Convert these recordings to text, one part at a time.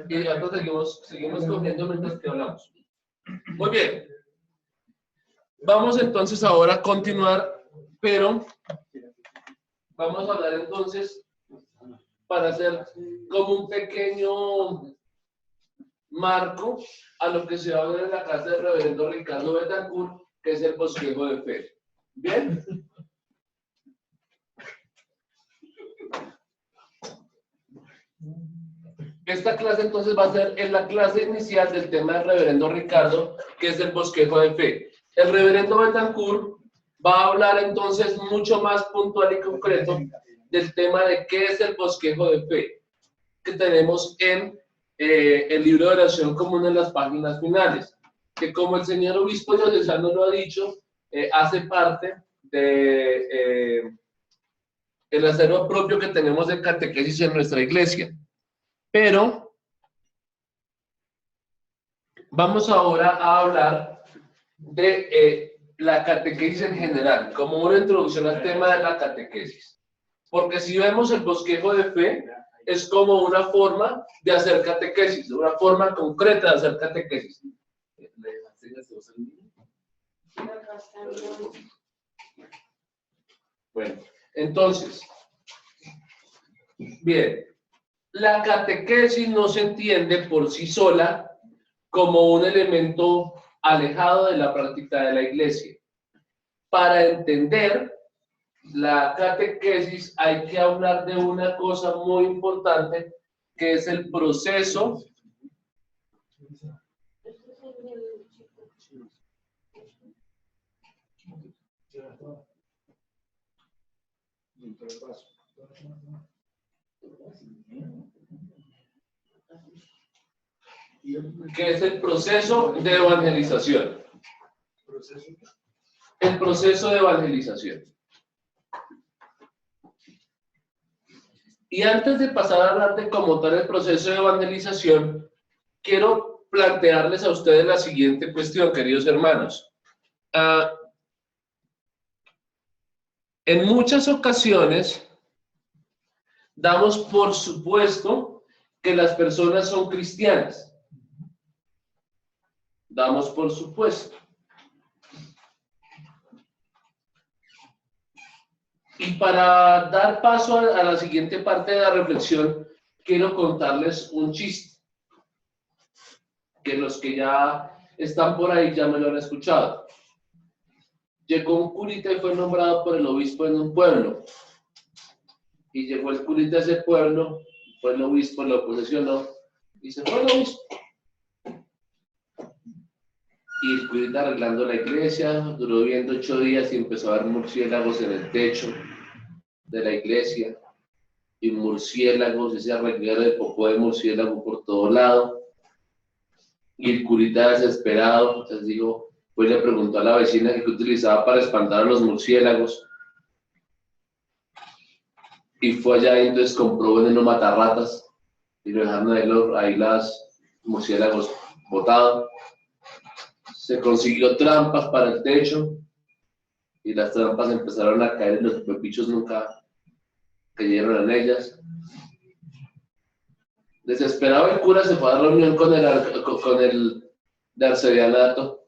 Y nosotros seguimos cogiendo mientras que hablamos. Muy bien. Vamos entonces ahora a continuar, pero vamos a hablar entonces para hacer como un pequeño marco a lo que se va a ver en la casa del reverendo Ricardo Betancourt, que es el bosquejo de fe. ¿Bien? Esta clase entonces va a ser en la clase inicial del tema del reverendo Ricardo, que es el bosquejo de fe. El reverendo Betancourt va a hablar entonces mucho más puntual y concreto del tema de qué es el bosquejo de fe, que tenemos en el libro de oración común en las páginas finales, que como el señor obispo diocesano lo ha dicho, hace parte de el acervo propio que tenemos de catequesis en nuestra iglesia. Pero vamos ahora a hablar de la catequesis en general, como una introducción al tema de la catequesis. Porque si vemos el bosquejo de fe, es como una forma de hacer catequesis, una forma concreta de hacer catequesis. Bueno, entonces, bien, la catequesis no se entiende por sí sola como un elemento alejado de la práctica de la iglesia. Para entender la catequesis hay que hablar de una cosa muy importante, que es el proceso que es el proceso de evangelización. El proceso de evangelización. Y antes de pasar a hablar de cómo tal el proceso de evangelización, quiero plantearles a ustedes la siguiente cuestión, queridos hermanos. En muchas ocasiones damos por supuesto que las personas son cristianas. Damos por supuesto. Y para dar paso a la siguiente parte de la reflexión, quiero contarles un chiste, que los que ya están por ahí ya me lo han escuchado. Llegó un curita y fue nombrado por el obispo en un pueblo. Y llegó el curita a ese pueblo, fue el obispo, lo posesionó, y se fue el obispo. Y el curita arreglando la iglesia, duró viendo 8 días y empezó a ver murciélagos en el techo de la iglesia. Y murciélagos, ese arreglado de popó de murciélago por todo lado. Y el curita desesperado, entonces digo, pues le preguntó a la vecina que utilizaba para espantar a los murciélagos. Y fue allá y entonces compró veneno matarratas y lo dejaron ahí los murciélagos botados. Se consiguió trampas para el techo y las trampas empezaron a caer y los bichos nunca cayeron en ellas. Desesperado el cura se fue a la reunión con el de arcedianato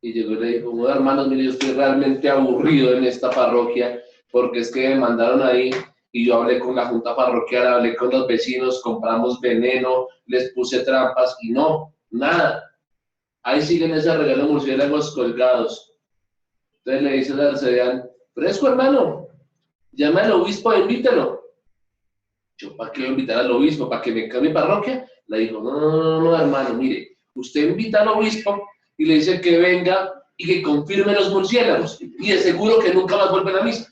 y llegó y le dijo, bueno, hermanos, mire, yo estoy realmente aburrido en esta parroquia porque es que me mandaron ahí y yo hablé con la junta parroquial, hablé con los vecinos, compramos veneno, les puse trampas y no, nada. Ahí siguen ese regalo de murciélagos colgados. Entonces le dice al arcediano, fresco hermano, llama al obispo e invítalo. Yo, ¿para qué voy a invitar al obispo? ¿Para que me cambie parroquia? Le dijo, no, hermano, mire, usted invita al obispo y le dice que venga y que confirme los murciélagos. Y de seguro que nunca más vuelven a misa.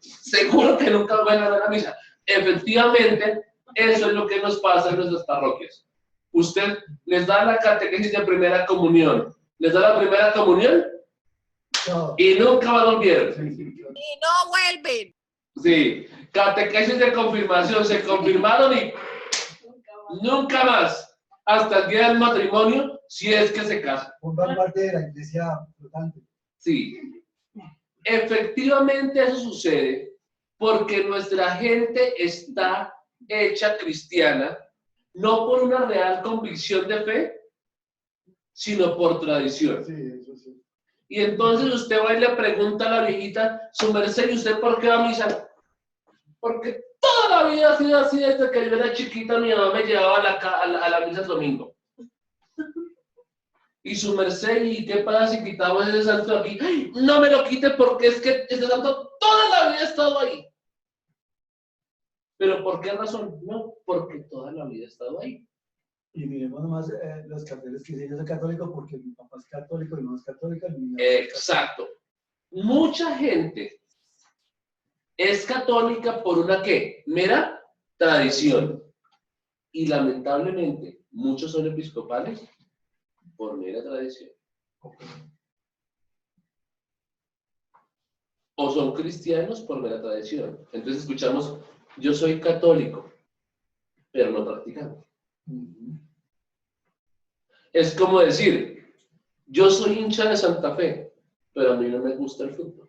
Seguro que nunca vuelven a la misa. Efectivamente, eso es lo que nos pasa en nuestras parroquias. Usted les da la catequesis de primera comunión. ¿Les da la primera comunión? No. Y nunca más volvieron. Y no vuelven. Sí, catequesis de confirmación, se confirmaron y nunca más, hasta el día del matrimonio, si es que se casan. Forman parte de la iglesia flotante. Sí, efectivamente eso sucede porque nuestra gente está hecha cristiana, no por una real convicción de fe, sino por tradición. Sí, eso sí. Y entonces usted va y le pregunta a la viejita, su merced, ¿y usted por qué va a misa? Porque toda la vida ha sido así, desde que yo era chiquita, mi mamá me llevaba a la misa el domingo. Y su merced, ¿y qué pasa si quitamos ese santo de aquí? ¡Ay, no me lo quite porque es que ese santo toda la vida ha estado ahí! ¿Pero por qué razón? No, porque toda la vida ha estado ahí. Y miremos nomás los carteles que dicen yo soy católico porque mi papá es católico y mi mamá es católica. Exacto. Mucha gente es católica por una ¿qué? Mera tradición. Y lamentablemente, muchos son episcopales por mera tradición. O son cristianos por mera tradición. Entonces escuchamos, yo soy católico, pero no practicante. Es como decir, yo soy hincha de Santa Fe, pero a mí no me gusta el fútbol.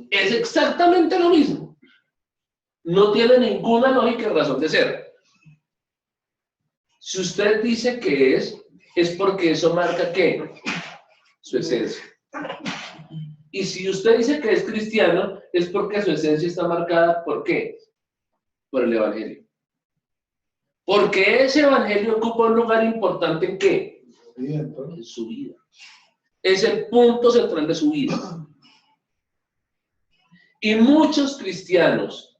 Es exactamente lo mismo. No tiene ninguna lógica y razón de ser. Si usted dice que es porque eso marca ¿qué? Su esencia. Y si usted dice que es cristiano, es porque su esencia está marcada ¿por qué? Por el Evangelio. Porque ese Evangelio ocupa un lugar importante ¿en qué? En su vida. Es el punto central de su vida. Y muchos cristianos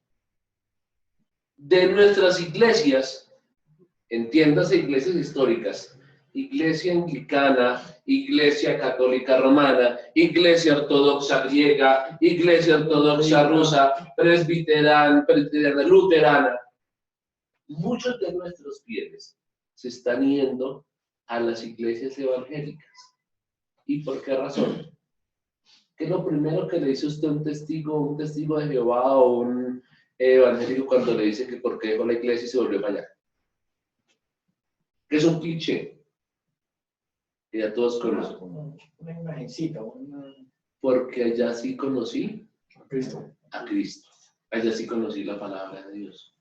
de nuestras iglesias, entiéndase iglesias históricas, iglesia anglicana, iglesia católica romana, iglesia ortodoxa griega, iglesia ortodoxa rusa, presbiterana, luterana, muchos de nuestros fieles se están yendo a las iglesias evangélicas. ¿Y por qué razón? ¿Qué es lo primero que le dice usted a un testigo de Jehová o un evangélico cuando le dice que por qué dejó la iglesia y se volvió para allá? Que es un cliché que ya todos conocen. Una imagencita. Porque allá sí conocí A Cristo. a Cristo. Allá sí conocí la palabra de Dios.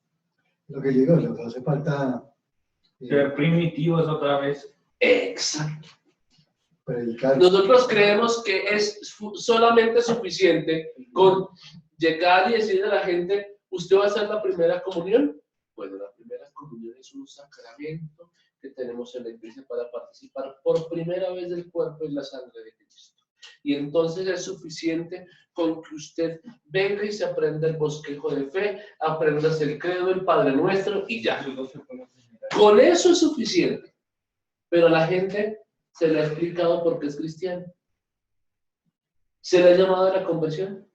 Lo que digo, lo que hace falta Ser primitivos otra vez. Exacto. predicar. Nosotros creemos que es solamente suficiente con llegar y decirle a la gente, ¿usted va a hacer la primera comunión? Bueno, la primera comunión es un sacramento que tenemos en la iglesia para participar por primera vez del cuerpo y la sangre de Cristo. Y entonces es suficiente con que usted venga y se aprenda el bosquejo de fe, aprendas el credo, el Padre Nuestro y ya. Con eso es suficiente. Pero la gente se le ha explicado por qué es cristiano. ¿Se le ha llamado a la conversión?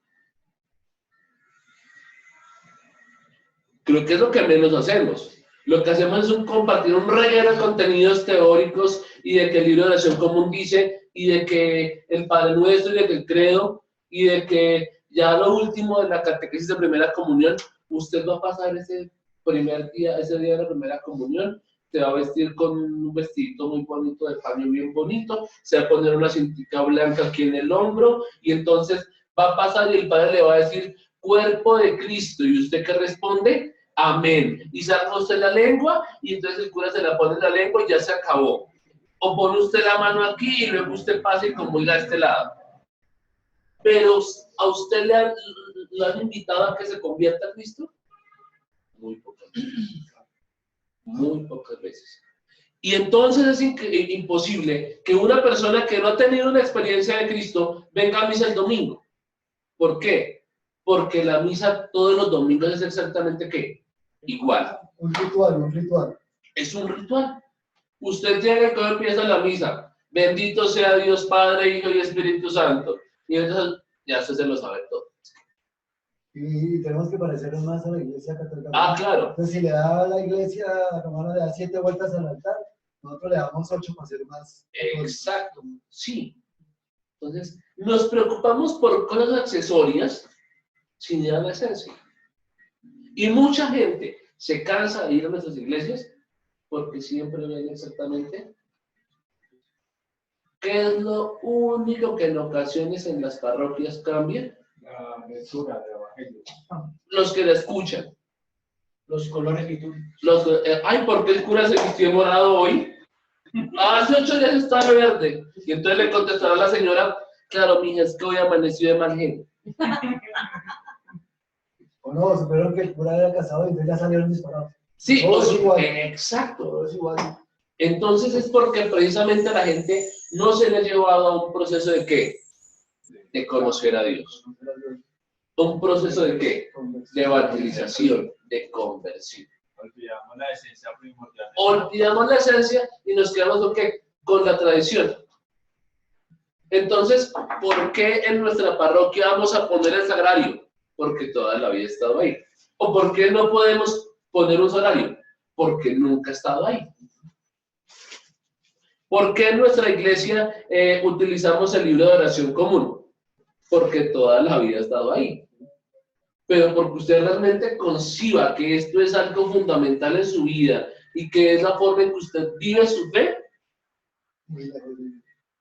Creo que es lo que menos hacemos. Lo que hacemos es compartir un reguero de contenidos teóricos y de que el libro de oración común dice, y de que el Padre Nuestro, y de que el credo, y de que ya lo último de la catequesis de primera comunión, usted va a pasar ese día de la primera comunión, se va a vestir con un vestidito muy bonito de paño bien bonito, se va a poner una cintica blanca aquí en el hombro, y entonces va a pasar y el Padre le va a decir, cuerpo de Cristo, y usted que responde, amén, y saca usted la lengua, y entonces el cura se la pone en la lengua y ya se acabó. O pone usted la mano aquí y luego usted pasa y comulga a este lado. Pero ¿a usted le han invitado a que se convierta a Cristo? Muy pocas veces. Muy pocas veces. Y entonces es imposible que una persona que no ha tenido una experiencia de Cristo venga a misa el domingo. ¿Por qué? Porque la misa todos los domingos es exactamente ¿qué? Igual. Un ritual. Es un ritual. Usted llega y cuando empieza la misa, bendito sea Dios Padre, Hijo y Espíritu Santo. Y entonces ya usted se lo sabe todo. Y tenemos que parecernos más a la iglesia católica. Ah, claro. Entonces, si le da a la iglesia romana, le da 7 vueltas al altar, nosotros le damos 8 para ser más. Exacto, sí. Entonces, nos preocupamos por cosas accesorias sin ir a la esencia. Y mucha gente se cansa de ir a nuestras iglesias porque siempre ven exactamente qué es lo único que en ocasiones en las parroquias cambia. La lectura del Evangelio. Los que la escuchan. Los colores litúrgicos. Ay, ¿por qué el cura se vistió morado hoy? Hace 8 días estaba verde. Y entonces le contestó a la señora, claro, mija, es que hoy amaneció de mal genio. O no, supieron que el cura era casado y entonces ya salieron disparados. Sí, Todo es igual. exacto. Todo es igual. Entonces es porque precisamente a la gente no se le ha llevado a un proceso de ¿qué? De conocer a Dios. ¿Un proceso de qué? De evangelización, de conversión. Olvidamos la esencia primordial. Olvidamos la esencia y nos quedamos ¿con qué? Con la tradición. Entonces, ¿por qué en nuestra parroquia vamos a poner el sagrario? Porque toda la vida he estado ahí. ¿O por qué no podemos poner un sagrario? Porque nunca he estado ahí. ¿Por qué en nuestra iglesia utilizamos el libro de oración común? Porque toda la vida he estado ahí. Pero porque usted realmente conciba que esto es algo fundamental en su vida y que es la forma en que usted vive su fe,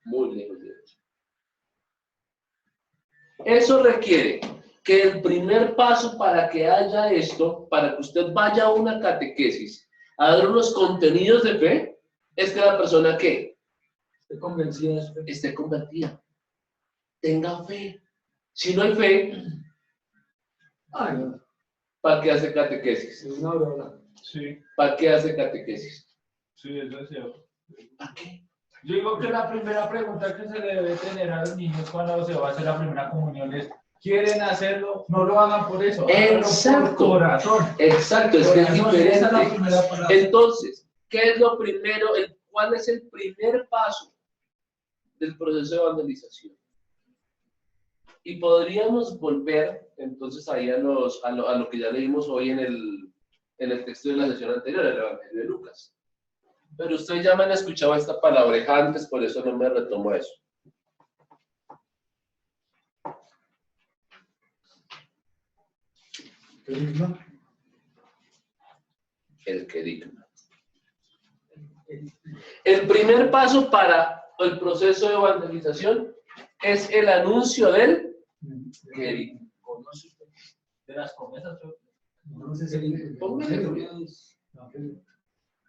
muy lejos de eso. Eso requiere que el primer paso para que haya esto, para que usted vaya a una catequesis, a dar unos contenidos de fe, es que la persona que Estoy convencida. esté convertida, tenga fe. Si no hay fe, Ay, no. ¿para qué hace catequesis? Es una broma. Sí, ¿Para qué hace catequesis? sí, eso es cierto. ¿Para qué? Yo digo que la primera pregunta que se le debe tener a los niños cuando se va a hacer la primera comunión es: ¿quieren hacerlo? No lo hagan por eso, háganlo Exacto. por corazón. Exacto, es que es Corazón, esa es la diferente. primera palabra. Entonces, ¿qué es lo primero? ¿Cuál es el primer paso del proceso de evangelización? Y podríamos volver entonces ahí a lo que ya leímos hoy en el texto de la sesión anterior, el Evangelio de Lucas. Pero ustedes ya me han escuchado esta palabreja antes, por eso no me retomo a eso. ¿Querigma? El querigma. El primer paso para el proceso de evangelización es el anuncio del querigma. De las promesas, No sé si Póngale.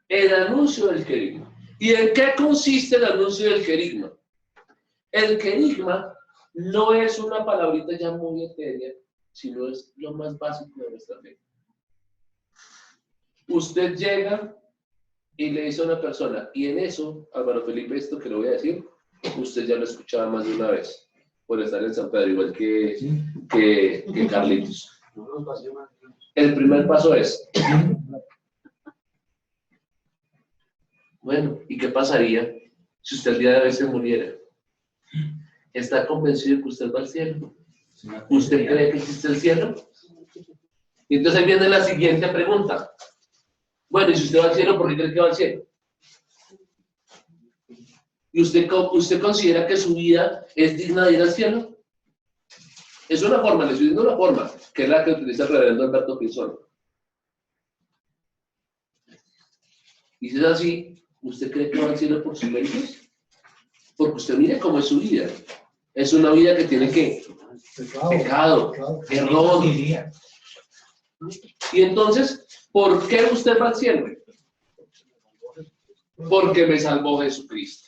El anuncio del querigma. ¿Y en qué consiste el anuncio del querigma? El querigma no es una palabrita ya muy etérea, sino es lo más básico de nuestra fe. Usted llega y le dice a una persona, y en eso, Álvaro Felipe, esto que le voy a decir, usted ya lo escuchaba más de una vez, por estar en San Pedro, igual que Carlitos. El primer paso es, bueno, ¿y qué pasaría si usted el día de hoy se muriera? ¿Está convencido de que usted va al cielo? ¿Usted cree que existe el cielo? Y entonces ahí viene la siguiente pregunta. Bueno, y si usted va al cielo, ¿por qué cree que va al cielo? ¿Y usted considera que su vida es digna de ir al cielo? Es una forma, le estoy diciendo una forma, que es la que utiliza el reverendo Alberto Pinzón. Y si es así, ¿usted cree que va al cielo por sus méritos? Porque usted mire cómo es su vida. Es una vida que tiene ¿qué? Pecado, error. Y entonces, ¿por qué usted va al cielo? Porque me salvó Jesucristo.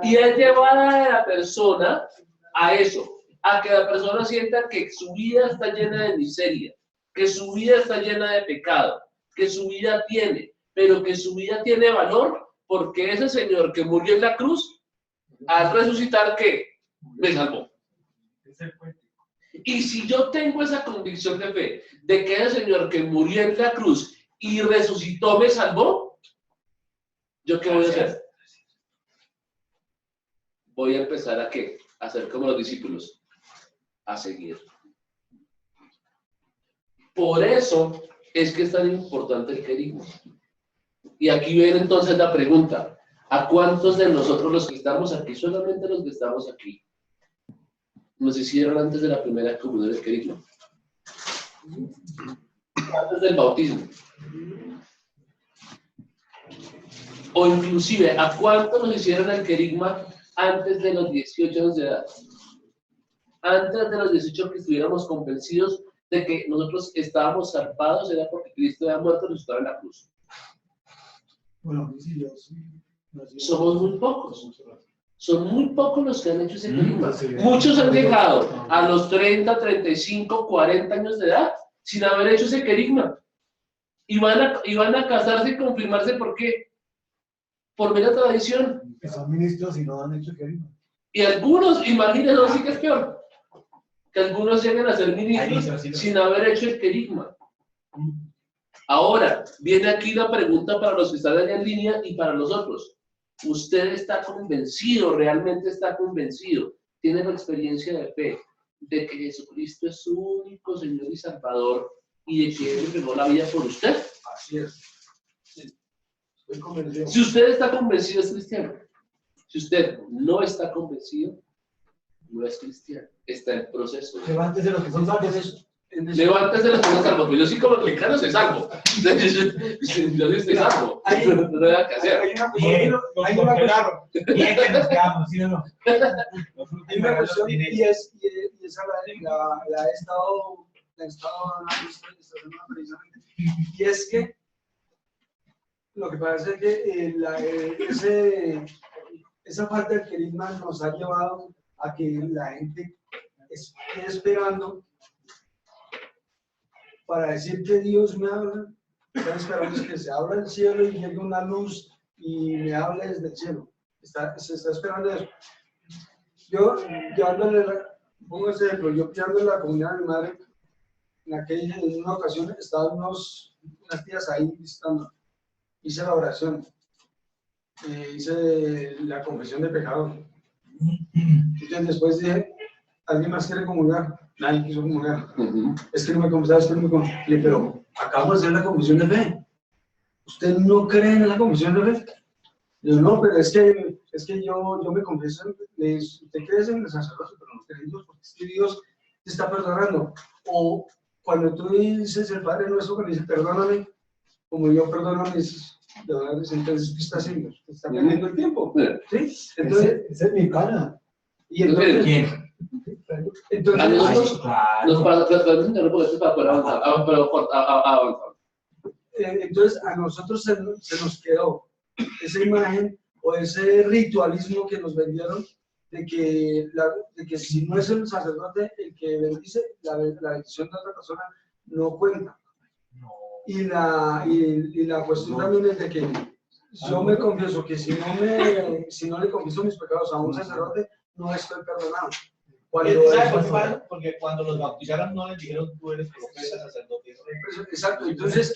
Y es llevada a la persona a eso, a que la persona sienta que su vida está llena de miseria, que su vida está llena de pecado, que su vida tiene, pero que su vida tiene valor porque ese Señor que murió en la cruz, al resucitar, ¿qué? Me salvó. Y si yo tengo esa convicción de fe, de que el Señor que murió en la cruz y resucitó me salvó, ¿yo qué voy a hacer? Voy a empezar a ¿qué? A hacer como los discípulos, a seguir. Por eso es que es tan importante el querigma. Y aquí viene entonces la pregunta, ¿a cuántos de nosotros los que estamos aquí, solamente los que estamos aquí, nos hicieron antes de la primera comunión del querigma? Antes del bautismo. O inclusive, ¿a cuántos nos hicieron el querigma antes de los 18 años de edad? Antes de los 18 que estuviéramos convencidos de que nosotros estábamos salvados era porque Cristo había muerto y resucitado en la cruz. Bueno, sí, yo sí. Somos muy pocos. Son muy pocos los que han hecho ese querigma. Muchos han llegado a los 30, 35, 40 años de edad sin haber hecho ese querigma. Y van a casarse y confirmarse, ¿por qué? Por mera tradición. Que son ministros y no han hecho querigma. Y algunos, imagínense, sí que es peor, que algunos lleguen a ser ministros sin haber hecho el querigma. Ahora, viene aquí la pregunta para los que están allá en línea y para nosotros. ¿Usted está convencido, realmente está convencido, tiene la experiencia de fe, de que Jesucristo es su único Señor y Salvador y de que Él entregó la vida por usted? Así es. Sí. Estoy convencido. Si usted está convencido, es cristiano. Si usted no está convencido, no es cristiano. Está en proceso. Levántese los que son salvos. Levántese los que son salvos. Pues yo sí como mexicano soy salvo. Yo sí estoy salvo. No tengo nada que hacer. Hay una cuestión. Bien que nos quedamos, ¿sí o no? Hay una cuestión y esa la he estado analizando esta semana precisamente. Y es que lo que pasa es que esa falta de querigma nos ha llevado a que la gente esté esperando para decir que Dios me habla. Están esperando que se abra el cielo y llegue una luz y me hable desde el cielo. Se está esperando eso. Yo pongo ese ejemplo, yo llevándole la comunidad de mi madre, en una ocasión estaban unas tías ahí visitando. Hice la oración, hice la confesión de pecado. Entonces después dije, ¿alguien más quiere comulgar? Nadie quiso comulgar. Es que no me confesaba, pero acabamos de hacer la confesión de fe. ¿Usted no cree en la confesión de fe? Yo no, pero es que yo me confieso, usted cree en el sacerdocio, pero no cree en Dios, porque es que Dios te está perdonando. O cuando tú dices el Padre Nuestro, cuando dice perdóname, como yo perdono a mis deudores, entonces ¿qué está haciendo? Está perdiendo el tiempo. ¿Sí? Entonces, ese es mi cara. Y entonces, ¿quién? Entonces, a nosotros nos pasa para avanzar. Entonces, a nosotros se nos quedó esa imagen o ese ritualismo que nos vendieron de que si no es el sacerdote el que bendice, la bendición de otra persona no cuenta. Y la cuestión también es de que yo me confieso que si no le confieso mis pecados a un sacerdote, no estoy perdonado. Porque cuando los bautizaron no les dijeron tú eres profeta, sacerdote. Exacto, entonces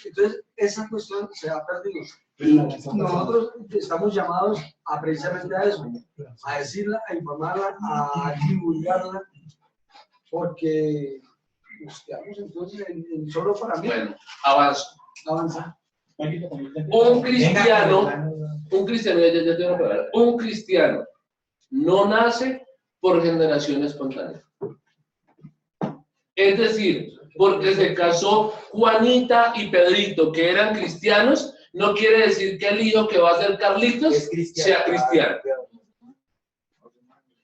esa cuestión se ha perdido. Nosotros estamos llamados a precisamente a eso, a decirla, a informarla, a divulgarla, porque nos quedamos entonces en solo para mí. Bueno, avanza. Un cristiano no nace por generación espontánea. Es decir, porque se casó Juanita y Pedrito, que eran cristianos, no quiere decir que el hijo que va a ser Carlitos sea cristiano.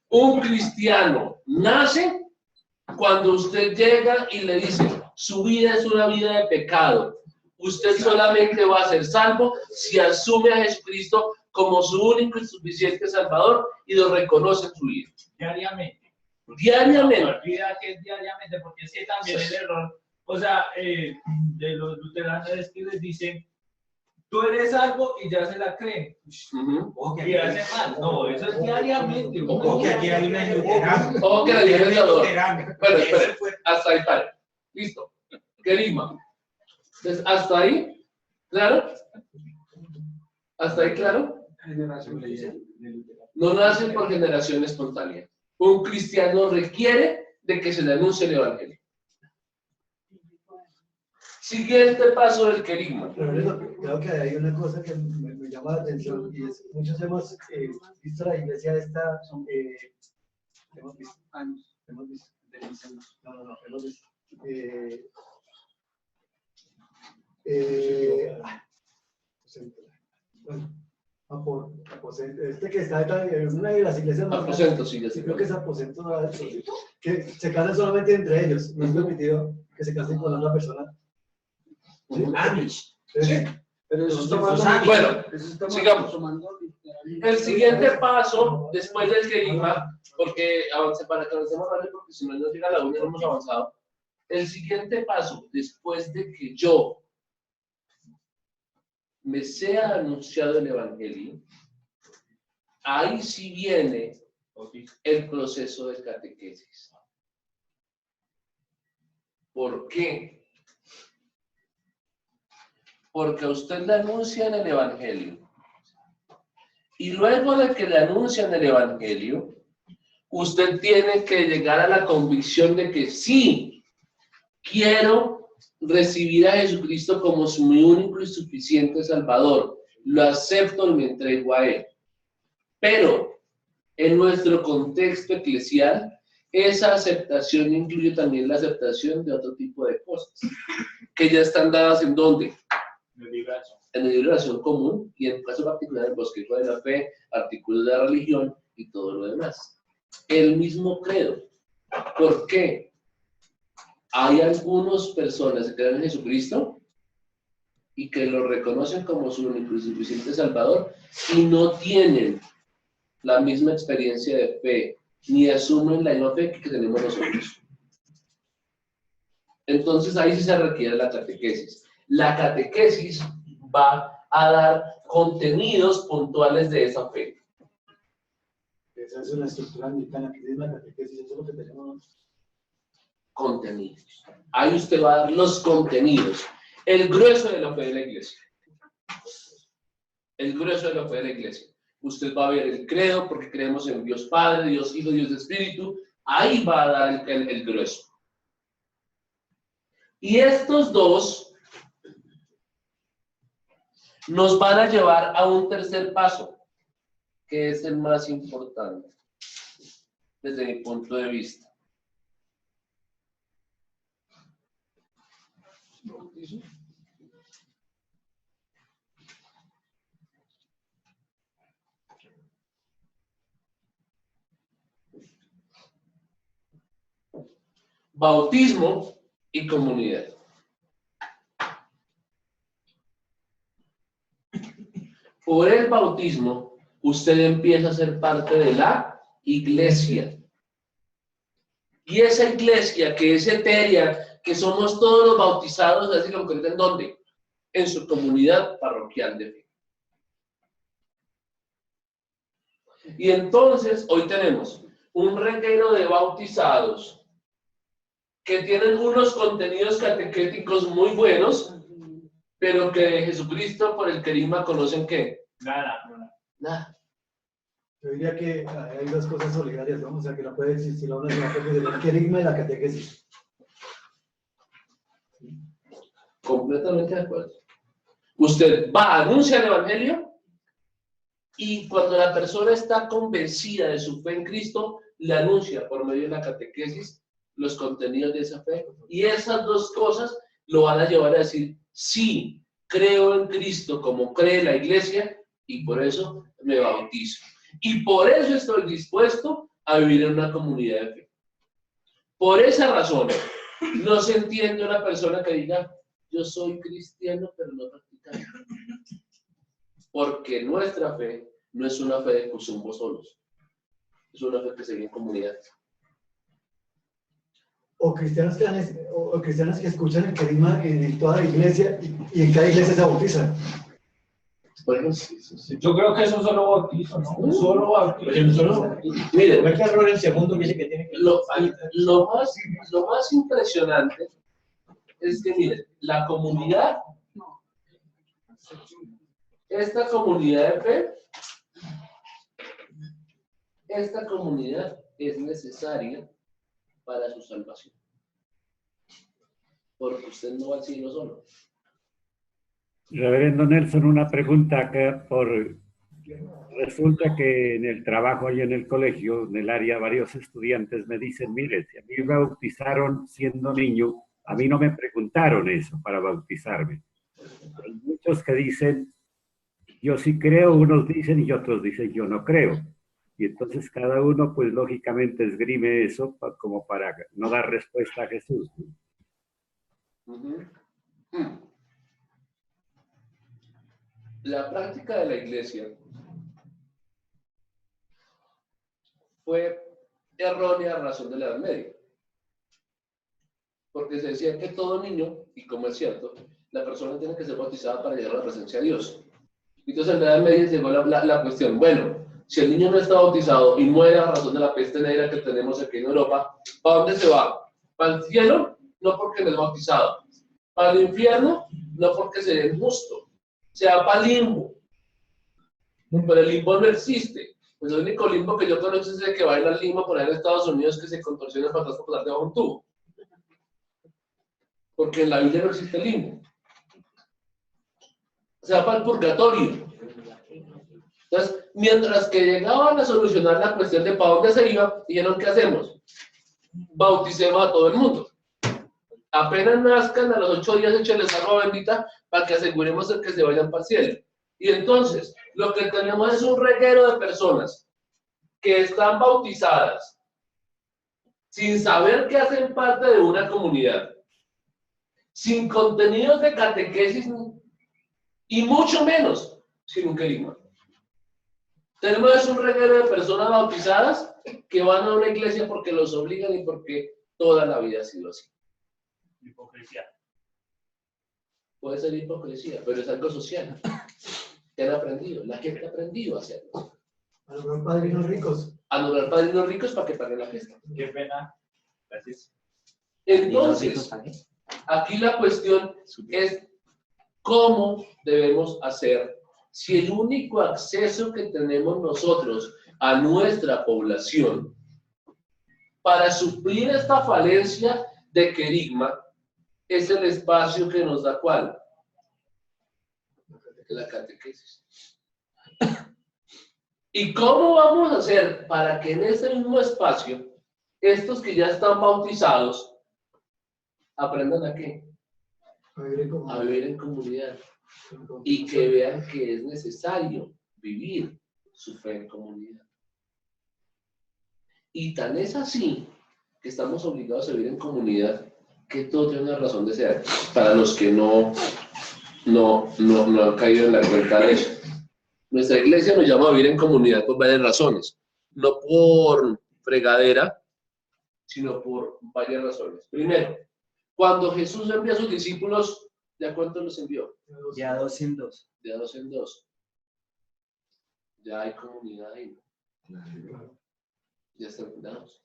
Un cristiano nace cuando usted llega y le dice, su vida es una vida de pecado. Usted solamente va a ser salvo si asume a Jesucristo como su único y suficiente Salvador y lo reconoce en su vida. Diariamente. Diariamente. No olvida que es diariamente, porque es que también el error, o sea, de los luteranos es que les dicen, tú eres algo y ya se la creen. Y hacen mal. No, eso es diariamente. O que aquí hay una luterana. O que la iglesia luterana. Bueno, espera, hasta ahí para. Listo. Querigma. Entonces, hasta ahí, ¿claro? ¿Hasta ahí, claro? No nacen por generación espontánea. Un cristiano requiere de que se le anuncie el evangelio. Siguiente paso del querigma. Creo que hay una cosa que me llama la atención y es, muchos hemos visto la iglesia esta, hemos visto años, hemos visto, hemos visto. Aposento, este que está en una de las iglesias más aposento, sí, creo que es aposento, que se casan solamente entre ellos, no es permitido que se casen con otra persona. ¿Sí? Amish. Sí. Pero eso está bueno, sigamos. El siguiente paso, después del querigma, porque para que avancemos rápido, porque si no nos llega a la 1 no hemos avanzado. El siguiente paso, después de que yo me sea anunciado el evangelio, ahí sí viene el proceso de catequesis. ¿Por qué? Porque a usted le anuncian el evangelio. Y luego de que le anuncian el evangelio, usted tiene que llegar a la convicción de que sí, quiero recibir a Jesucristo como mi único y suficiente Salvador. Lo acepto y me entrego a Él. Pero en nuestro contexto eclesial, esa aceptación incluye también la aceptación de otro tipo de cosas, que ya están dadas en ¿dónde? En el libro de oración común y en el caso particular el bosquejo de la fe, artículos de la religión y todo lo demás. El mismo credo. ¿Por qué? Hay algunas personas que creen en Jesucristo y que lo reconocen como su único y suficiente Salvador y no tienen la misma experiencia de fe ni asumen la misma fe que tenemos nosotros. Entonces ahí sí se requiere la catequesis. La catequesis va a dar contenidos puntuales de esa fe. Esa es una estructura anglicana, que es la catequesis, eso es lo que tenemos. Contenidos. Ahí usted va a dar los contenidos. El grueso de la fe de la iglesia. El grueso de la fe de la iglesia. Usted va a ver el credo, porque creemos en Dios Padre, Dios Hijo, Dios Espíritu. Ahí va a dar el grueso. Y estos dos nos van a llevar a un tercer paso, que es el más importante, desde mi punto de vista. Bautismo y comunidad. Por el bautismo, usted empieza a ser parte de la iglesia. Y esa iglesia que es etérea, que somos todos los bautizados, así lo concreta en ¿dónde? En su comunidad parroquial de fe. Y entonces, hoy tenemos un reguero de bautizados que tienen unos contenidos catequéticos muy buenos, pero que de Jesucristo por el querigma conocen ¿qué? Nada. Yo diría que hay dos cosas solidarias, ¿no? O sea, que no puede existir una sola cosa, el querigma y la catequesis. Completamente de acuerdo. Usted va a anunciar el evangelio y cuando la persona está convencida de su fe en Cristo, le anuncia por medio de la catequesis los contenidos de esa fe. Y esas dos cosas lo van a llevar a decir, sí, creo en Cristo como cree la iglesia y por eso me bautizo. Y por eso estoy dispuesto a vivir en una comunidad de fe. Por esa razón, no se entiende una persona que diga, yo soy cristiano pero no practicante. Porque nuestra fe no es una fe de consumos solos. Es una fe que se vive en comunidad. O cristianos que escuchan el querigma en toda la iglesia y en cada iglesia se bautizan. Bueno, sí. Yo creo que eso solo bautizo, ¿no? Solo bautizo. Mire, no hay que error el segundo que dice que tiene que... lo más impresionante es que, miren, la comunidad, esta comunidad de fe, esta comunidad es necesaria para su salvación. Porque usted no va al cielo solo. Reverendo Nelson, una pregunta que resulta que en el trabajo y en el colegio, en el área, varios estudiantes me dicen, mire, si a mí me bautizaron siendo niño, a mí no me preguntaron eso para bautizarme. Hay muchos que dicen, yo sí creo, unos dicen y otros dicen, yo no creo. Y entonces cada uno, pues lógicamente esgrime eso como para no dar respuesta a Jesús. La práctica de la iglesia fue errónea a razón de la Edad Media. Porque se decía que todo niño, y como es cierto, la persona tiene que ser bautizada para llegar a la presencia de Dios. Entonces en la Edad Media llegó la cuestión, bueno, si el niño no está bautizado y muere a razón de la peste negra que tenemos aquí en Europa, ¿para dónde se va? ¿Para el cielo? No porque no es bautizado. ¿Para el infierno? No porque sea injusto. Se va para el limbo. Pero el limbo no existe. Pues el único limbo que yo conozco es el que va a ir al limbo por ahí en Estados Unidos, que se contorsiona para atrás por pasar debajo de un tubo. Porque en la Biblia no existe limbo. Se va para el purgatorio. Entonces, mientras que llegaban a solucionar la cuestión de para dónde se iba, dijeron, ¿qué hacemos? Bauticemos a todo el mundo. Apenas nazcan, a los 8 días échenles agua bendita para que aseguremos el que se vayan para el cielo. Y entonces, lo que tenemos es un reguero de personas que están bautizadas sin saber que hacen parte de una comunidad, sin contenidos de catequesis y mucho menos sin un querigma. Tenemos un reguero de personas bautizadas que van a una iglesia porque los obligan y porque toda la vida ha sido así. Hipocresía. Puede ser hipocresía, pero es algo social. ¿Qué han aprendido? La gente ha aprendido a hacerlo. A nombrar padrinos ricos. A nombrar padrinos ricos para que paguen la fiesta. Qué pena. Gracias. Entonces, aquí la cuestión es cómo debemos hacer si el único acceso que tenemos nosotros a nuestra población para suplir esta falencia de querigma es el espacio que nos da ¿cuál? La catequesis. ¿Y cómo vamos a hacer para que en ese mismo espacio estos que ya están bautizados aprendan a qué? A vivir en comunidad. Y que vean que es necesario vivir su fe en comunidad. Y tan es así que estamos obligados a vivir en comunidad que todo tiene una razón de ser. Para los que no han caído en la cuenta de eso. Nuestra iglesia nos llama a vivir en comunidad por varias razones. No por fregadera, sino por varias razones. Primero, cuando Jesús envía a sus discípulos, ¿de a cuántos los envió? De a 2 en 2. De a 2 en 2. Ya hay comunidad ahí. Ya están fundados.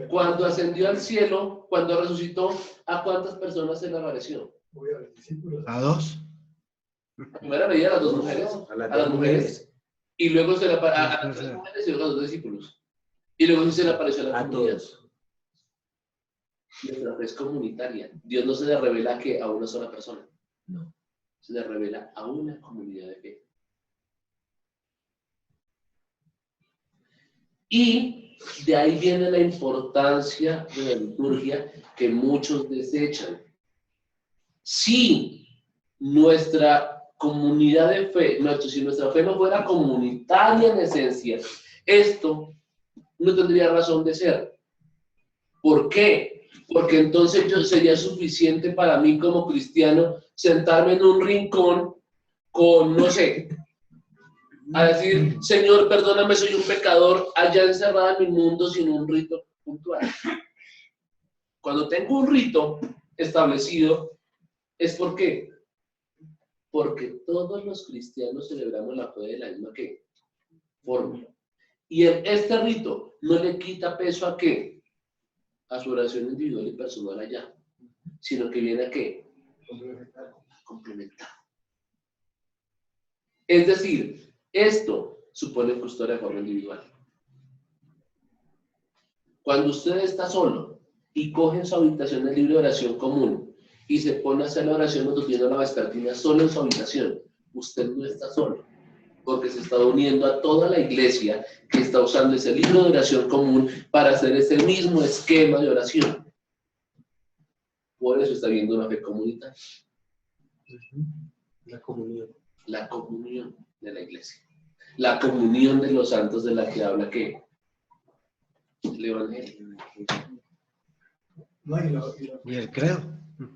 Cuando ascendió al cielo, cuando resucitó, ¿a cuántas personas se le apareció? A 2. Primero veía a las 2 mujeres. A las mujeres. Y luego se le apareció a las 3 mujeres y luego a los 2 discípulos. Y luego se le apareció a la comunidad. Nuestra fe es comunitaria. Dios no se le revela que a una sola persona. No. Se le revela a una comunidad de fe. Y de ahí viene la importancia de la liturgia que muchos desechan. Si nuestra comunidad de fe, si nuestra fe no fuera comunitaria en esencia, esto no tendría razón de ser. ¿Por qué? Porque entonces sería suficiente para mí como cristiano sentarme en un rincón con, no sé, a decir, Señor, perdóname, soy un pecador, allá encerrada en mi mundo sin un rito puntual. Cuando tengo un rito establecido, ¿es por qué? Porque todos los cristianos celebramos la fe de la misma forma. Y este rito no le quita peso a qué? A su oración individual y personal allá, sino que viene a qué? Complementar. Es decir, esto supone custodia de forma individual. Cuando usted está solo y coge en su habitación el libro de oración común y se pone a hacer la oración matutino la vespertina solo en su habitación, usted no está solo, porque se está uniendo a toda la iglesia que está usando ese libro de oración común para hacer ese mismo esquema de oración. Por eso está viendo una fe comunitaria. La comunión. La comunión de la iglesia. La comunión de los santos de la que habla ¿qué? El Evangelio. No, Y el credo.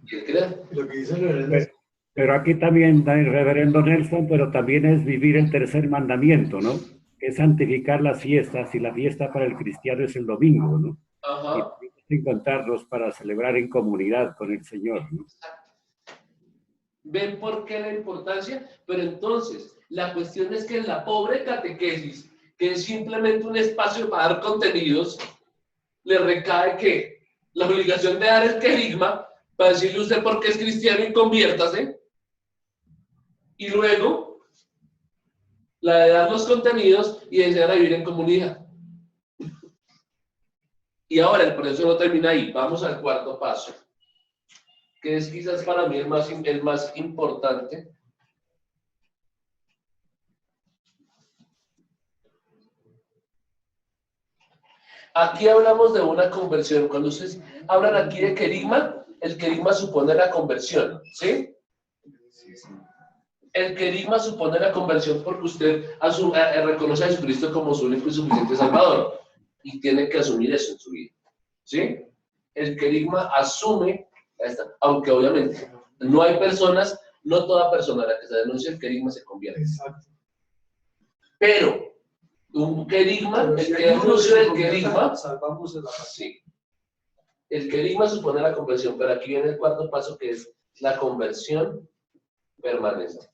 Y el credo. Lo que dice el reverendo es Pero aquí también da el reverendo Nelson, pero también es vivir el tercer mandamiento, ¿no? Que es santificar las fiestas, y la fiesta para el cristiano es el domingo, ¿no? Ajá. Y encontrarnos para celebrar en comunidad con el Señor, ¿no? ¿Ven por qué la importancia? Pero entonces, la cuestión es que en la pobre catequesis, que es simplemente un espacio para dar contenidos, le recae que la obligación de dar el querigma para decirle a usted por qué es cristiano y conviértase, y luego la de dar los contenidos y enseñar a vivir en comunidad. Y ahora el proceso no termina ahí, vamos al cuarto paso, que es quizás para mí el más importante. Aquí hablamos de una conversión. Cuando ustedes hablan aquí de querigma, el querigma supone la conversión, ¿sí? El querigma supone la conversión porque usted reconoce a Jesucristo como su único y suficiente Salvador y tiene que asumir eso en su vida, ¿sí? El querigma asume, aunque obviamente no hay personas, no toda persona a la que se denuncia el querigma se convierte. exacto. Pero un querigma, el que denunció el querigma, salvamos el paz. sí. El querigma supone la conversión, pero aquí viene el cuarto paso que es la conversión permanente.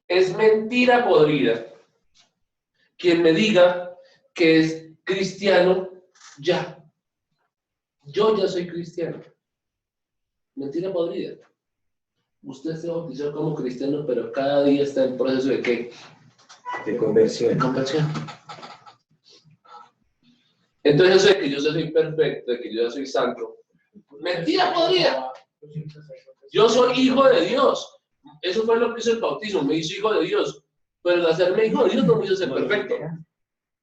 Es mentira podrida quien me diga que es cristiano ya. Yo ya soy cristiano. Mentira podrida. Usted se bautizó como cristiano, pero cada día está en proceso de ¿qué? De conversión. De conversión. Entonces eso de que yo soy perfecto, de que yo ya soy santo. Mentira podrida. Yo soy hijo de Dios. Eso fue lo que hizo el bautismo, me hizo hijo de Dios. Pero el hacerme hijo de Dios no me hizo ser perfecto,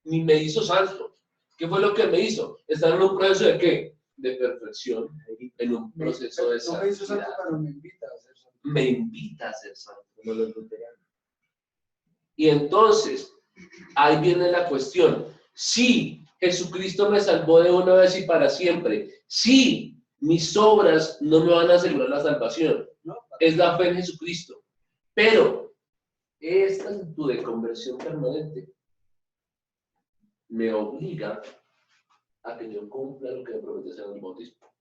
ni me hizo santo. ¿Qué fue lo que me hizo? Estar en un proceso de ¿qué? De perfección, en un proceso de santidad. No me hizo santo, pero me invita a ser santo. Me invita a ser santo. Como los luteranos. Y entonces, ahí viene la cuestión. Si Jesucristo me salvó de una vez y para siempre, si mis obras no me van a asegurar la salvación, es la fe en Jesucristo. Pero esta actitud de conversión permanente me obliga a que yo cumpla lo que me prometió hacer en el bautismo,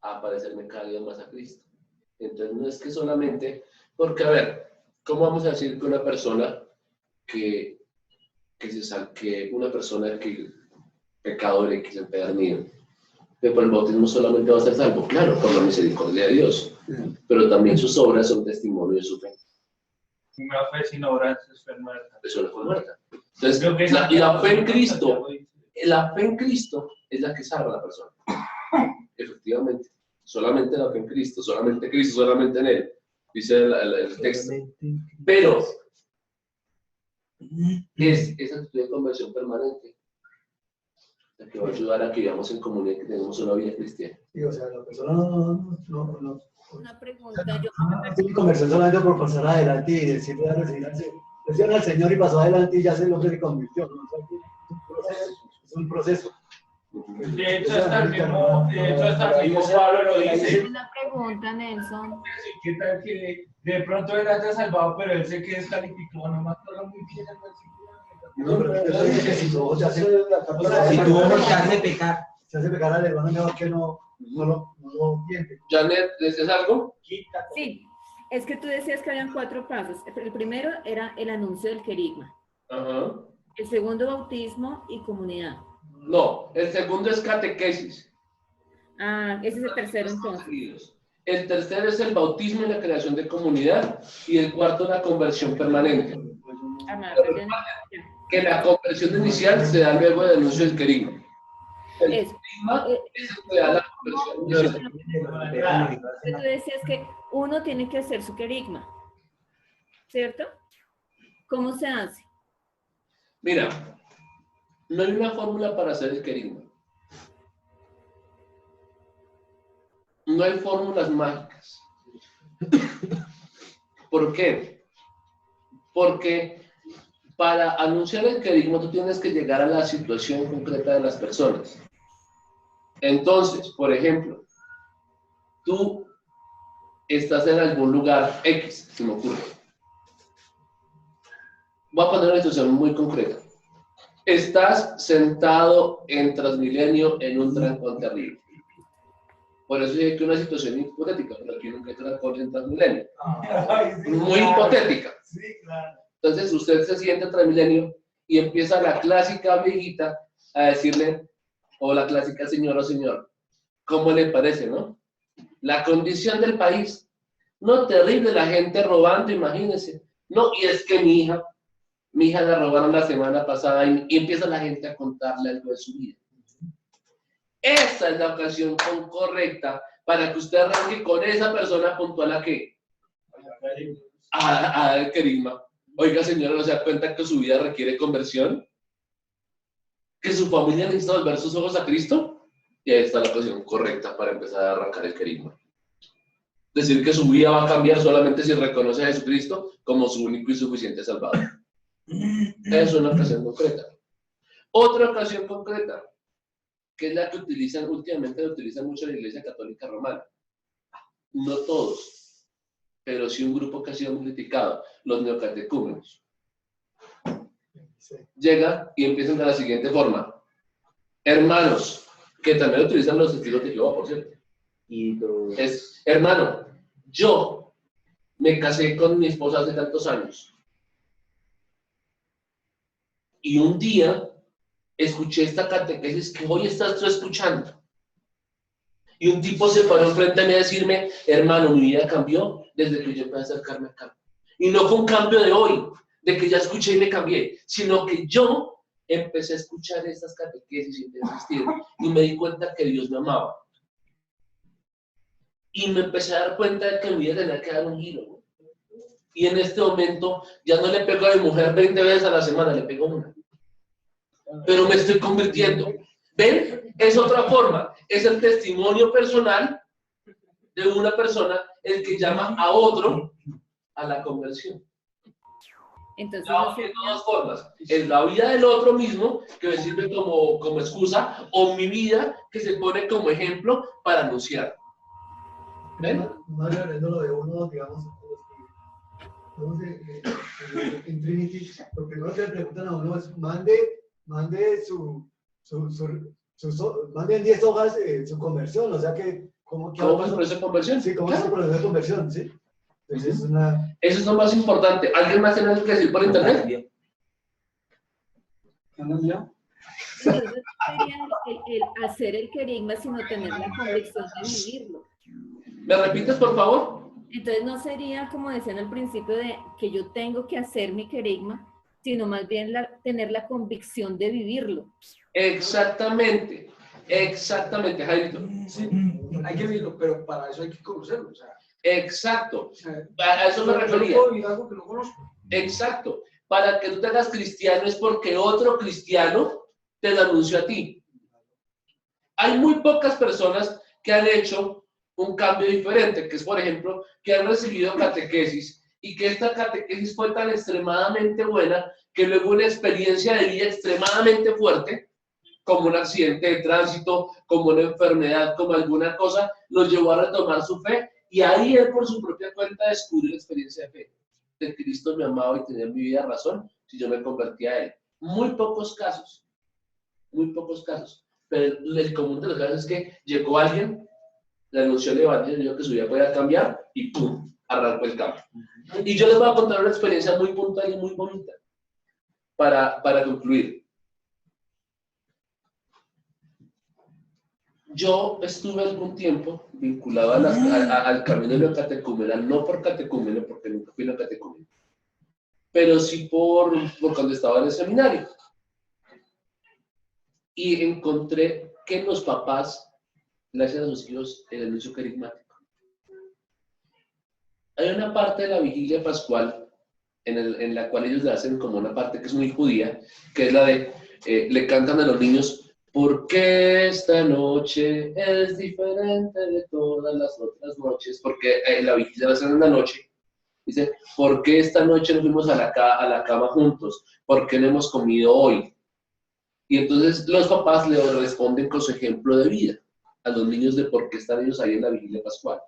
a parecerme cada día más a Cristo. Entonces no es que solamente, porque a ver, ¿cómo vamos a decir que una persona que una persona que pecador y que se empedernido, que por el bautismo solamente va a ser salvo? Claro, por la misericordia de Dios, pero también sus obras son testimonio de su fe. Una fe sin obras es fe muerta. Eso no fue muerta. Entonces, la fe en Cristo, la fe en Cristo es la que salva a la persona. Efectivamente, solamente la fe en Cristo, solamente en Él, dice el texto. Pero es esa actitud de conversión permanente la que va a ayudar a que vivamos en comunidad, que tenemos una vida cristiana. Sí, o sea, la persona no. Una pregunta, yo Estoy conversando solamente por pasar adelante y decirle al Señor y pasó adelante y ya el hombre se convirtió. ¿No? Es un proceso. De hecho, hasta el mismo Pablo lo dice. una pregunta, Nelson. ¿Qué tal que de pronto él haya salvado, pero él se quede descalificado? No me acuerdo muy bien el versículo. No, pero eso dice que si tuvo que hacer, Si tuvo que hace pecar. se hace pecar al hermano, mejor que no lo entiende. Janet, ¿dices algo? Sí, es que tú decías que habían 4 pasos. El primero era el anuncio del querigma. Ajá. El segundo, bautismo y comunidad. No, el segundo es catequesis. Ah, ese es el tercero entonces. El tercero es el bautismo y la creación de comunidad. Y el cuarto, la conversión permanente. Que la conversión inicial se da luego del anuncio del querigma. El querigma es el que da la conversión inicial. Tú decías que uno tiene que hacer su querigma, ¿cierto? ¿Cómo se hace? Mira, no hay una fórmula para hacer el querigma. No hay fórmulas mágicas. ¿Por qué? Porque Para anunciar el querigma, tú tienes que llegar a la situación concreta de las personas. Entonces, por ejemplo, tú estás en algún lugar X, se me ocurre. Voy a poner una situación muy concreta. Estás sentado en Transmilenio en un trancón terrible. Por eso dije que una situación hipotética, pero aquí nunca hay trancón en Transmilenio. Muy hipotética. Sí, claro. Entonces usted se siente en Transmilenio y empieza la clásica viejita a decirle, o la clásica señora o señor, ¿cómo le parece, no? La condición del país. No, terrible, la gente robando, imagínense. No, y es que mi hija la robaron la semana pasada y empieza la gente a contarle algo de su vida. Esta es la ocasión correcta para que usted arranque con esa persona puntual a qué? A querigma. Oiga, señora, ¿no se da cuenta que su vida requiere conversión? ¿Que su familia necesita volver sus ojos a Cristo? Y ahí está la ocasión correcta para empezar a arrancar el querigma. Decir que su vida va a cambiar solamente si reconoce a Jesucristo como su único y suficiente Salvador. Es una ocasión concreta. Otra ocasión concreta, que es la que últimamente utilizan mucho la Iglesia Católica Romana. No todos, pero sí un grupo que ha sido muy criticado, los neocatecúmenos. Llega y empiezan de la siguiente forma. Hermanos, que también utilizan los testigos de Jehová, por cierto. Es, hermano, yo me casé con mi esposa hace tantos años. Y un día escuché esta catequesis que hoy estás tú escuchando. Y un tipo se paró enfrente a mí a decirme, hermano, mi vida cambió desde que yo empecé a acercarme acá. Y no fue un cambio de hoy, de que ya escuché y me cambié, sino que yo empecé a escuchar estas catequesis y empecé a asistir. Y me di cuenta que Dios me amaba. Y me empecé a dar cuenta de que mi vida tenía que dar un giro. Y en este momento ya no le pego a mi mujer 20 veces a la semana, le pego una. Pero me estoy convirtiendo. ¿Ven? Es otra forma. Es el testimonio personal de una persona el que llama a otro a la conversión. Entonces, De todas formas, es la vida del otro mismo que me sirve como excusa, o mi vida que se pone como ejemplo para anunciar. ¿Ven? No lo de uno, digamos, en Trinity, lo primero que le preguntan a uno es mande manden 10 hojas su conversión, o sea que ¿cómo es el proceso de conversión? Sí, ¿cómo es el proceso de conversión? Sí. Entonces eso es lo más importante. ¿Alguien más tiene algo que decir por internet? Entonces sería el hacer el querigma, sino tener la convicción de vivirlo. ¿Me repites, por favor? Entonces no sería, como decían al principio, de que yo tengo que hacer mi querigma, sino más bien tener la convicción de vivirlo. Exactamente, Jairito. Sí, hay que vivirlo, pero para eso hay que conocerlo. O sea, exacto, a eso me refería. No puedo vivir algo que no conozco. Exacto, para que tú te hagas cristiano es porque otro cristiano te lo anunció a ti. Hay muy pocas personas que han hecho un cambio diferente, que es, por ejemplo, que han recibido catequesis y que esta catequesis fue tan extremadamente buena que luego una experiencia de vida extremadamente fuerte, como un accidente de tránsito, como una enfermedad, como alguna cosa, los llevó a retomar su fe y ahí él por su propia cuenta descubrió la experiencia de fe. De Cristo me amaba y tenía en mi vida razón si yo me convertía a él. Muy pocos casos, pero el común de los casos es que llegó alguien, le anunció el evangelio, dijo que su vida podía cambiar y ¡pum! Arrancó el cambio. Y yo les voy a contar una experiencia muy puntual y muy bonita para concluir. Yo estuve algún tiempo vinculado al camino de la catecúmena, no por catecúmeno, porque nunca fui una catecúmena, pero sí por cuando estaba en el seminario. Y encontré que los papás le hacen a sus hijos el anuncio carismático. Hay una parte de la vigilia pascual en la cual ellos le hacen como una parte que es muy judía, que es la de, le cantan a los niños, ¿por qué esta noche es diferente de todas las otras noches? Porque la vigilia la hacen en la noche Dice, ¿por qué esta noche no fuimos a la cama juntos? ¿Por qué no hemos comido hoy? Y entonces los papás le responden con su ejemplo de vida a los niños de por qué están ellos ahí en la vigilia pascual.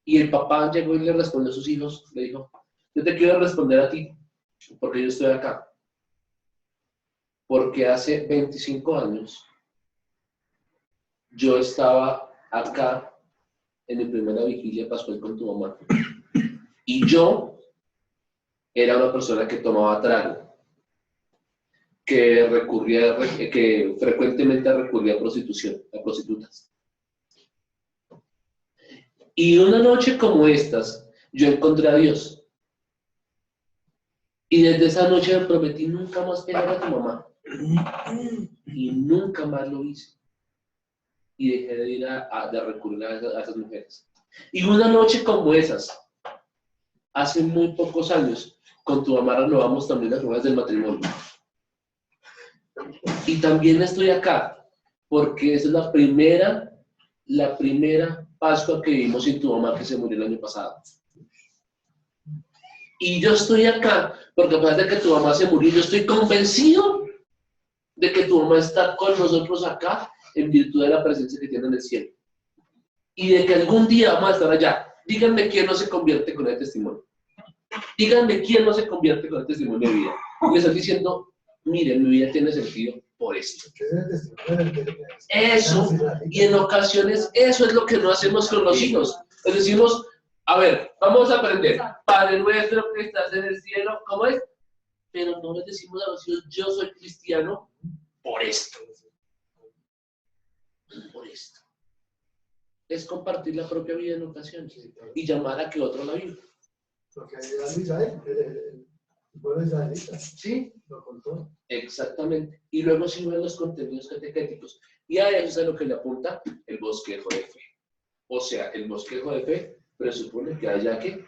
Y el papá llegó y le respondió a sus hijos, le dijo, yo te quiero responder a ti, porque yo estoy acá. Porque hace 25 años yo estaba acá en mi primera vigilia pascual con tu mamá. Y yo era una persona que tomaba trago, que frecuentemente recurría a prostitución, a prostitutas. Y una noche como estas, yo encontré a Dios. Y desde esa noche me prometí nunca más pegar a tu mamá. Y nunca más lo hice. Y dejé de ir de recurrir a esas mujeres. Y una noche como esas, hace muy pocos años, con tu mamá renovamos también las pruebas del matrimonio. Y también estoy acá, porque esa es la primera Pascua que vivimos sin tu mamá que se murió el año pasado. Y yo estoy acá, porque a pesar de que tu mamá se murió, yo estoy convencido de que tu mamá está con nosotros acá en virtud de la presencia que tiene en el cielo. Y de que algún día vamos a estar allá. Díganme quién no se convierte con el testimonio. Díganme quién no se convierte con el testimonio de vida. Y le estoy diciendo, miren, mi vida tiene sentido por esto. Eso, y en ocasiones eso es lo que no hacemos con los hijos. Les decimos, a ver, vamos a aprender. Padre nuestro que estás en el cielo, ¿cómo es? Pero no les decimos a los hijos, yo soy cristiano por esto. Por esto. Es compartir la propia vida en ocasiones y llamar a que otro la viva. Porque era Israel, el pueblo israelita. Sí, lo contó. Exactamente. Y luego sí ven los contenidos catequéticos. Y a eso es a lo que le apunta el bosquejo de fe. O sea, el bosquejo de fe presupone que haya que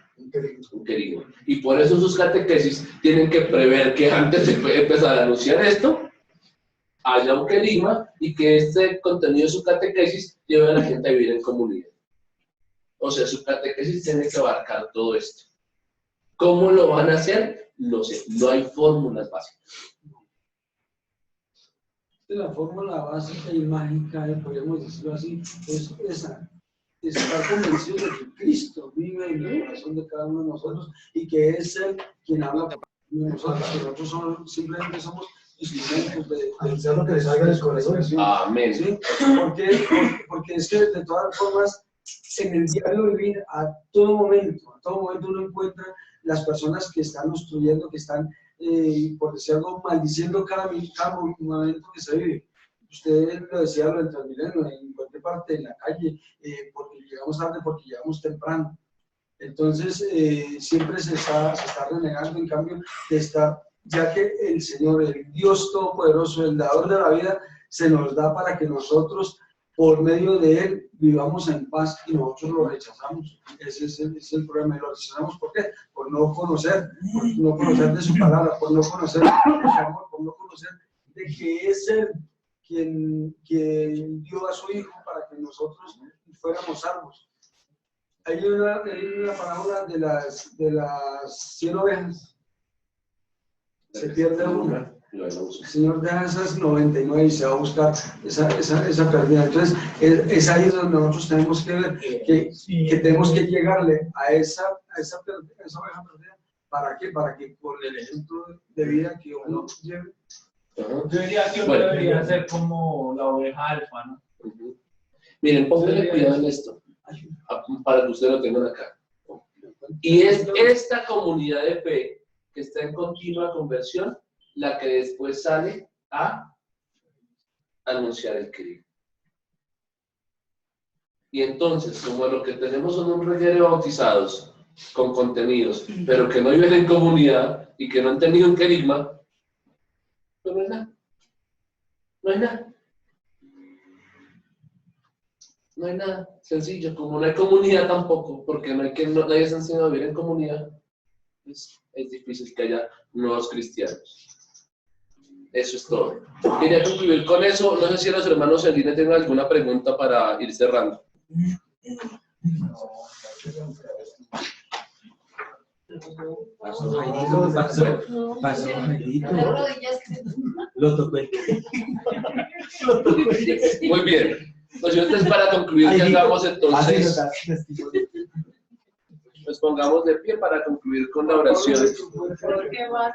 un querido. Y por eso sus catequesis tienen que prever que antes de empezar a anunciar esto, haya un querigma y que este contenido de su catequesis lleve a la gente a vivir en comunidad. O sea, su catequesis tiene que abarcar todo esto. ¿Cómo lo van a hacer? No sé, no hay fórmulas básicas. La fórmula básica y mágica, podríamos decirlo así, es esa. Estar convencido de que Cristo vive en el corazón de cada uno de nosotros y que es Él quien habla de nosotros, que nosotros simplemente somos instrumentos de hacer lo que le salga del corazón. ¿Sí? Amén. ¿Sí? Porque es que de todas formas, en el diario vivir, a todo momento uno encuentra las personas que están obstruyendo, que están, por decir algo, maldiciendo cada momento que se vive. Usted lo decía lo del Transmilenio, en cualquier parte de la calle, porque llegamos tarde, porque llegamos temprano. Entonces, siempre se está renegando, en cambio, de estar, ya que el Señor, el Dios Todopoderoso, el dador de la vida, se nos da para que nosotros, por medio de Él, vivamos en paz y nosotros lo rechazamos. Ese es el problema. Y lo rechazamos, ¿por qué? Por no conocer de su palabra, por no conocer de su amor, por no conocer de que es Él quien dio a su Hijo para que nosotros fuéramos salvos. Hay una parábola de las 100 ovejas. Se pierde una. El Señor deja esas 99 y se va a buscar esa pérdida. Entonces, es ahí donde nosotros tenemos que ver que tenemos que llegarle a esa oveja perdida. ¿Para qué? Para que con el ejemplo de vida que uno lleve. Yo diría que uno debería ser como la oveja alfa, ¿no? Miren, pónganle cuidado en esto, para que ustedes lo tengan acá. Y es esta comunidad de fe que está en continua conversión la que después sale a anunciar el querido. Y entonces, como lo que tenemos son un reguero de bautizados con contenidos, pero que no viven en comunidad y que no han tenido un querigma, pues no hay nada. No hay nada. No hay nada. Sencillo. Como no hay comunidad tampoco, porque nadie se ha enseñado a vivir en comunidad, es difícil que haya nuevos cristianos. Eso es todo. Quería concluir con eso. No sé si los hermanos en línea tienen alguna pregunta para ir cerrando. Pasó, Jairito, pasó, Jairito. Lo tocó el Muy bien. Pues entonces para concluir, ¿qué hagamos entonces? Nos pongamos de pie para concluir con la oración. ¿Qué más?